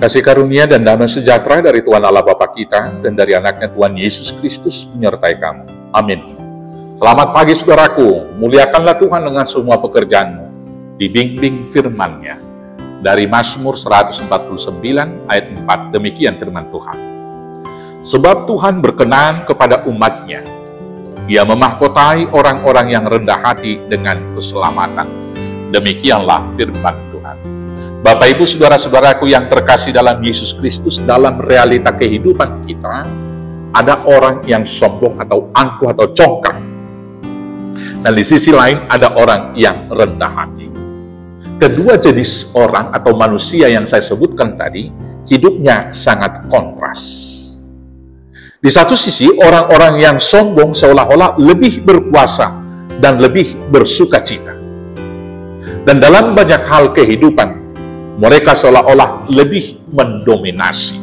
Kasih karunia dan damai sejahtera dari Tuhan Allah Bapa kita dan dari anaknya Tuhan Yesus Kristus menyertai kamu. Amin. Selamat pagi saudaraku, muliakanlah Tuhan dengan semua pekerjaanmu. Dibimbing firman-Nya. Dari Mazmur 149 ayat 4, demikian firman Tuhan. Sebab Tuhan berkenan kepada umat-Nya. Ia memahkotai orang-orang yang rendah hati dengan keselamatan. Demikianlah firman Tuhan. Bapak Ibu saudara-saudaraku yang terkasih dalam Yesus Kristus, dalam realita kehidupan kita, ada orang yang sombong atau angkuh atau congkak. Dan di sisi lain ada orang yang rendah hati. Kedua jenis orang atau manusia yang saya sebutkan tadi, hidupnya sangat kontras. Di satu sisi, orang-orang yang sombong seolah-olah lebih berkuasa dan lebih bersukacita. Dan dalam banyak hal kehidupan, mereka seolah-olah lebih mendominasi.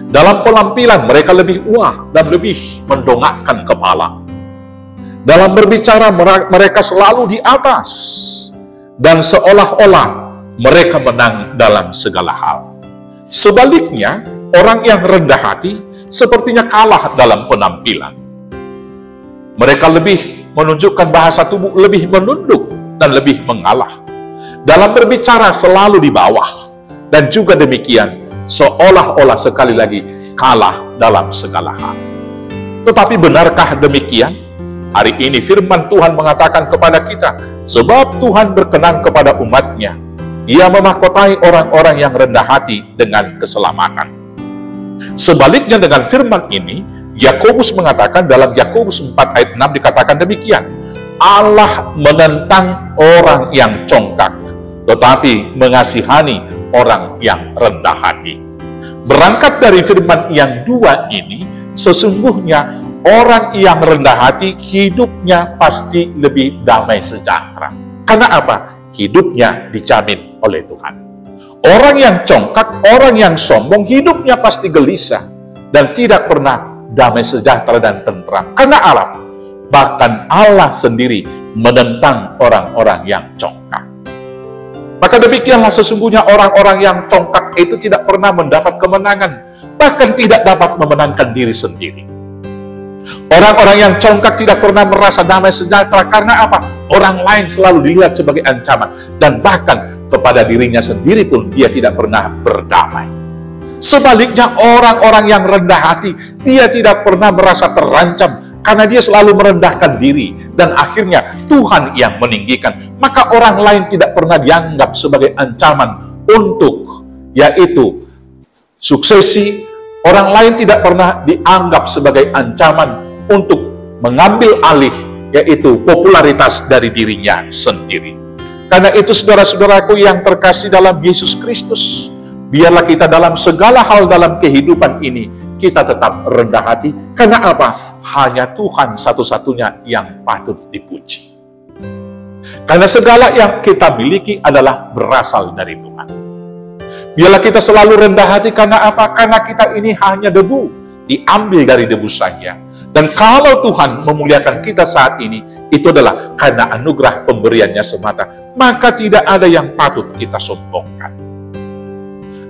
Dalam penampilan mereka lebih wah dan lebih mendongakkan kepala. Dalam berbicara mereka selalu di atas. Dan seolah-olah mereka menang dalam segala hal. Sebaliknya, orang yang rendah hati sepertinya kalah dalam penampilan. Mereka lebih menunjukkan bahasa tubuh, lebih menunduk dan lebih mengalah. Dalam berbicara selalu di bawah. Dan juga demikian, seolah-olah sekali lagi kalah dalam segala hal. Tetapi benarkah demikian? Hari ini firman Tuhan mengatakan kepada kita, sebab Tuhan berkenan kepada umat-Nya. Ia memahkotai orang-orang yang rendah hati dengan keselamatan. Sebaliknya dengan firman ini, Yakobus mengatakan dalam Yakobus 4 ayat 6 dikatakan demikian. Allah menentang orang yang congkak, tetapi mengasihani orang yang rendah hati. Berangkat dari firman yang dua ini, sesungguhnya orang yang rendah hati hidupnya pasti lebih damai sejahtera. Karena apa? Hidupnya dijamin oleh Tuhan. Orang yang congkak, orang yang sombong, hidupnya pasti gelisah dan tidak pernah damai sejahtera dan tentram. Karena Allah, bahkan Allah sendiri menentang orang-orang yang congkak. Maka demikianlah sesungguhnya orang-orang yang congkak itu tidak pernah mendapat kemenangan, bahkan tidak dapat memenangkan diri sendiri. Orang-orang yang congkak tidak pernah merasa damai sejahtera karena apa? Orang lain selalu dilihat sebagai ancaman dan bahkan kepada dirinya sendiri pun dia tidak pernah berdamai. Sebaliknya orang-orang yang rendah hati, dia tidak pernah merasa terancam karena dia selalu merendahkan diri dan akhirnya Tuhan yang meninggikan. Maka orang lain tidak pernah dianggap sebagai ancaman untuk yaitu suksesi. Orang lain tidak pernah dianggap sebagai ancaman untuk mengambil alih yaitu popularitas dari dirinya sendiri. Karena itu saudara-saudaraku yang terkasih dalam Yesus Kristus, biarlah kita dalam segala hal dalam kehidupan ini kita tetap rendah hati. Karena apa? Hanya Tuhan satu-satunya yang patut dipuji. Karena segala yang kita miliki adalah berasal dari Tuhan. Biarlah kita selalu rendah hati. Karena apa? Karena kita ini hanya debu, diambil dari debu saja. Dan kalau Tuhan memuliakan kita saat ini, itu adalah karena anugerah pemberiannya semata. Maka tidak ada yang patut kita sombongkan.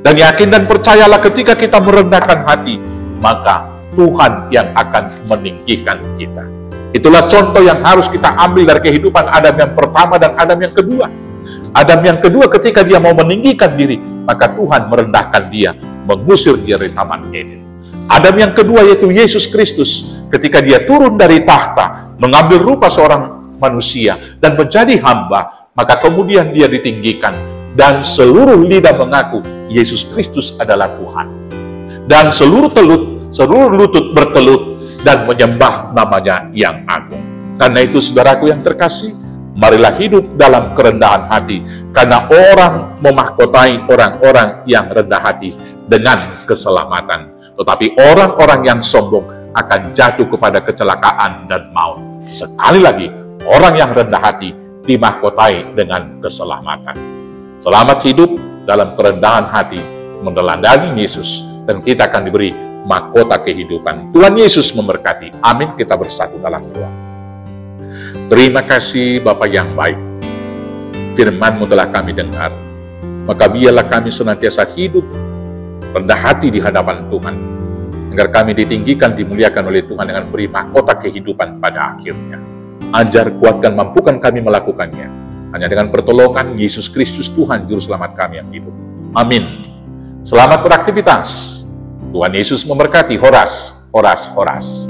Dan yakin dan percayalah ketika kita merendahkan hati, maka Tuhan yang akan meninggikan kita. Itulah contoh yang harus kita ambil dari kehidupan Adam yang pertama dan Adam yang kedua. Adam yang kedua ketika dia mau meninggikan diri, maka Tuhan merendahkan dia, mengusir dia dari Taman Eden. Adam yang kedua yaitu Yesus Kristus, ketika dia turun dari tahta, mengambil rupa seorang manusia dan menjadi hamba, maka kemudian dia ditinggikan dan seluruh lidah mengaku Yesus Kristus adalah Tuhan. Dan seluruh lutut bertelut dan menyembah namanya yang agung. Karena itu saudaraku yang terkasih, marilah hidup dalam kerendahan hati, karena orang memahkotai orang-orang yang rendah hati dengan keselamatan. Tetapi orang-orang yang sombong akan jatuh kepada kecelakaan dan maut. Sekali lagi, orang yang rendah hati dimahkotai dengan keselamatan. Selamat hidup dalam kerendahan hati, meneladani Yesus, dan kita akan diberi mahkota kehidupan. Tuhan Yesus memberkati. Amin. Kita bersatu dalam doa. Terima kasih Bapa yang baik. Firman-Mu telah kami dengar. Maka biarlah kami senantiasa hidup rendah hati di hadapan Tuhan, agar kami ditinggikan, dimuliakan oleh Tuhan dengan beri mahkota kehidupan pada akhirnya. Ajar, kuatkan, mampukan kami melakukannya, hanya dengan pertolongan Yesus Kristus Tuhan Juru Selamat kami yang hidup. Amin. Selamat beraktivitas. Tuhan Yesus memberkati. Horas, horas, horas.